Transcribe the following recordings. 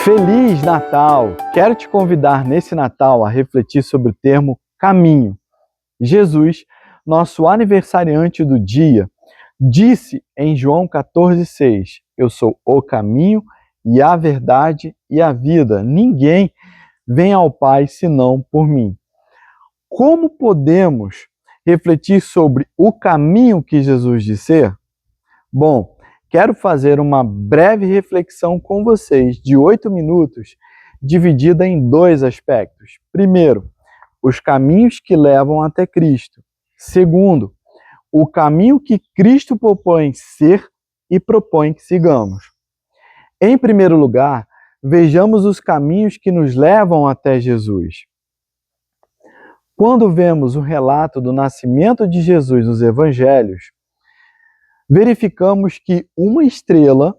Feliz Natal! Quero te convidar nesse Natal a refletir sobre o termo caminho. Jesus, nosso aniversariante do dia, disse em João 14,6: Eu sou o caminho e a verdade e a vida. Ninguém vem ao Pai senão por mim. Como podemos refletir sobre o caminho que Jesus disse? Bom, quero fazer uma breve reflexão com vocês de 8 minutos, dividida em dois aspectos. Primeiro, os caminhos que levam até Cristo. Segundo, o caminho que Cristo propõe ser e propõe que sigamos. Em primeiro lugar, vejamos os caminhos que nos levam até Jesus. Quando vemos o relato do nascimento de Jesus nos Evangelhos, verificamos que uma estrela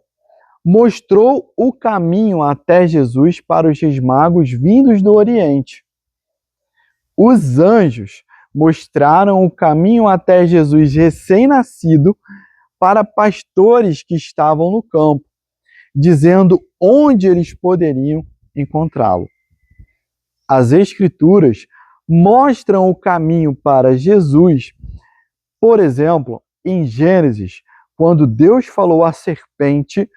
mostrou o caminho até Jesus para os reis magos vindos do Oriente. Os anjos mostraram o caminho até Jesus recém-nascido para pastores que estavam no campo, dizendo onde eles poderiam encontrá-lo. As Escrituras mostram o caminho para Jesus, por exemplo, em Gênesis, quando Deus falou à serpente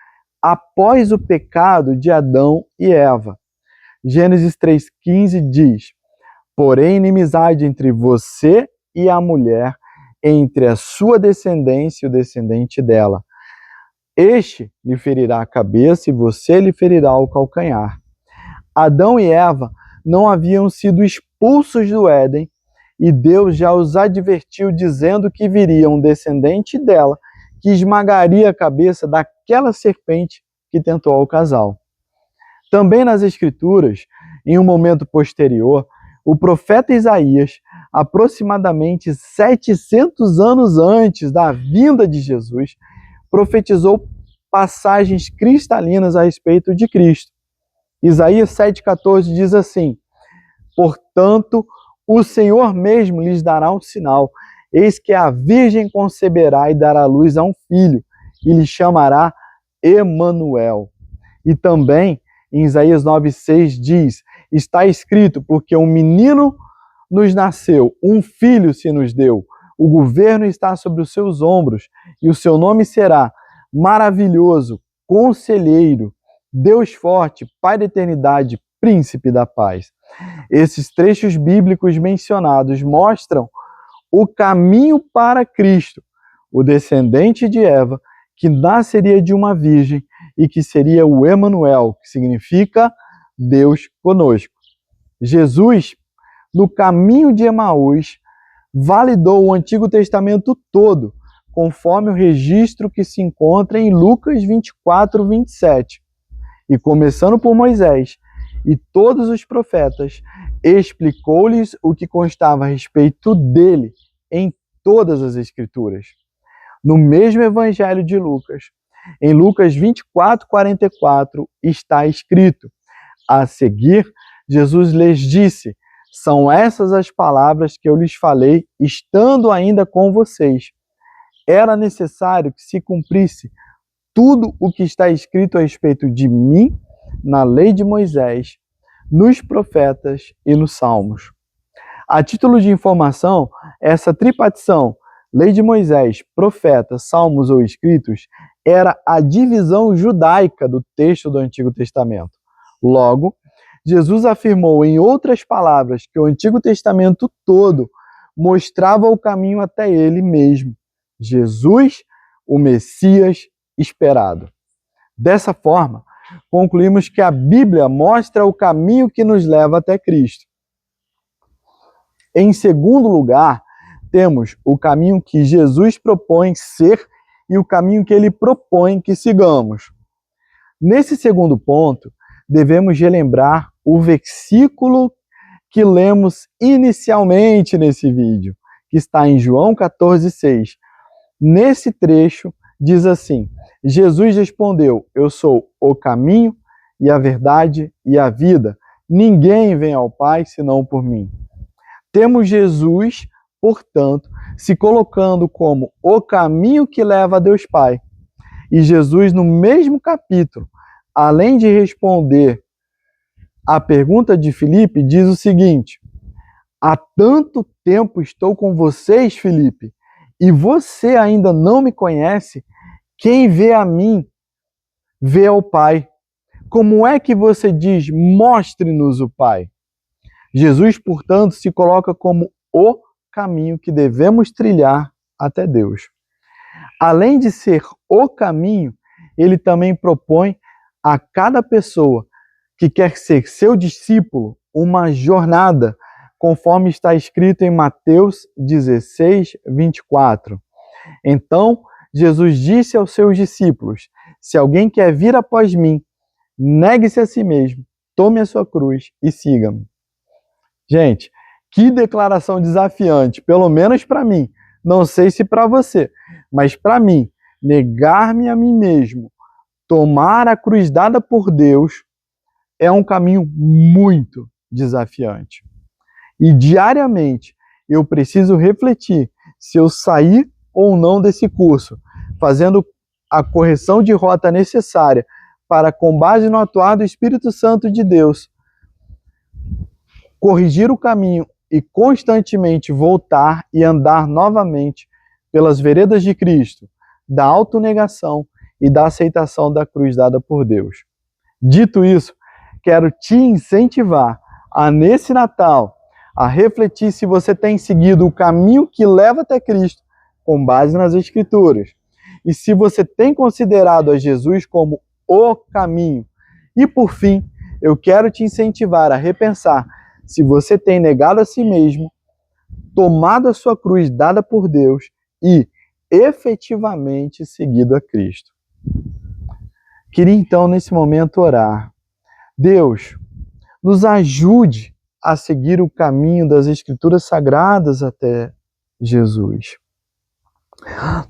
após o pecado de Adão e Eva. Gênesis 3,15 diz: Porém, inimizade entre você e a mulher, entre a sua descendência e o descendente dela. Este lhe ferirá a cabeça e você lhe ferirá o calcanhar. Adão e Eva não haviam sido expulsos do Éden, e Deus já os advertiu dizendo que viria um descendente dela que esmagaria a cabeça daquela serpente que tentou ao casal. Também nas Escrituras, em um momento posterior, o profeta Isaías, aproximadamente 700 anos antes da vinda de Jesus, profetizou passagens cristalinas a respeito de Cristo. Isaías 7,14 diz assim: Portanto, o Senhor mesmo lhes dará um sinal. Eis que a virgem conceberá e dará luz a um filho, e lhe chamará Emanuel. E também, em Isaías 9,6 diz: Está escrito, porque um menino nos nasceu, um filho se nos deu, o governo está sobre os seus ombros, e o seu nome será Maravilhoso, Conselheiro, Deus Forte, Pai da Eternidade, Príncipe da Paz. Esses trechos bíblicos mencionados mostram o caminho para Cristo, o descendente de Eva, que nasceria de uma virgem e que seria o Emanuel, que significa Deus conosco. Jesus, no caminho de Emaús, validou o Antigo Testamento todo, conforme o registro que se encontra em Lucas 24:27. E começando por Moisés e todos os profetas, explicou-lhes o que constava a respeito dele em todas as Escrituras. No mesmo Evangelho de Lucas, em Lucas 24:44, está escrito: A seguir, Jesus lhes disse: São essas as palavras que eu lhes falei, estando ainda com vocês. Era necessário que se cumprisse tudo o que está escrito a respeito de mim na lei de Moisés, nos profetas e nos salmos. A título de informação, essa tripartição, lei de Moisés, profetas, salmos ou escritos, era a divisão judaica do texto do Antigo Testamento. Logo, Jesus afirmou em outras palavras que o Antigo Testamento todo mostrava o caminho até ele mesmo, Jesus, o Messias esperado. Dessa forma, concluímos que a Bíblia mostra o caminho que nos leva até Cristo. Em segundo lugar, temos o caminho que Jesus propõe ser e o caminho que ele propõe que sigamos. Nesse segundo ponto, devemos relembrar o versículo que lemos inicialmente nesse vídeo, que está em João 14,6. Nesse trecho, diz assim: Jesus respondeu: Eu sou o caminho e a verdade e a vida. Ninguém vem ao Pai senão por mim. Temos Jesus, portanto, se colocando como o caminho que leva a Deus Pai. E Jesus, no mesmo capítulo, além de responder A pergunta de Filipe diz o seguinte: há tanto tempo estou com vocês, Filipe, e você ainda não me conhece? Quem vê a mim, vê ao Pai. Como é que você diz, mostre-nos o Pai? Jesus, portanto, se coloca como o caminho que devemos trilhar até Deus. Além de ser o caminho, ele também propõe a cada pessoa que quer ser seu discípulo uma jornada, conforme está escrito em Mateus 16, 24. Então, Jesus disse aos seus discípulos: se alguém quer vir após mim, negue-se a si mesmo, tome a sua cruz e siga-me. Gente, que declaração desafiante, pelo menos para mim. Não sei se para você, mas para mim, negar-me a mim mesmo, tomar a cruz dada por Deus, é um caminho muito desafiante. E diariamente eu preciso refletir se eu sair ou não desse curso, fazendo a correção de rota necessária para, com base no atuar do Espírito Santo de Deus, corrigir o caminho e constantemente voltar e andar novamente pelas veredas de Cristo, da autonegação e da aceitação da cruz dada por Deus. Dito isso, quero te incentivar a, nesse Natal, a refletir se você tem seguido o caminho que leva até Cristo, com base nas Escrituras, e se você tem considerado a Jesus como o caminho. E, por fim, eu quero te incentivar a repensar se você tem negado a si mesmo, tomado a sua cruz dada por Deus e efetivamente seguido a Cristo. Queria então, nesse momento, orar. Deus, nos ajude a seguir o caminho das Escrituras Sagradas até Jesus.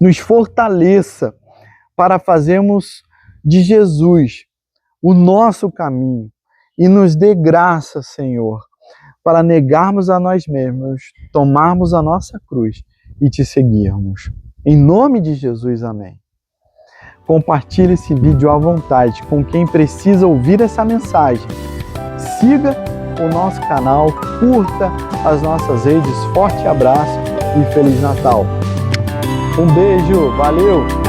Nos fortaleça para fazermos de Jesus o nosso caminho e nos dê graça, Senhor, para negarmos a nós mesmos, tomarmos a nossa cruz e te seguirmos. Em nome de Jesus, amém. Compartilhe esse vídeo à vontade com quem precisa ouvir essa mensagem. Siga o nosso canal, curta as nossas redes. Forte abraço e Feliz Natal. Um beijo, valeu!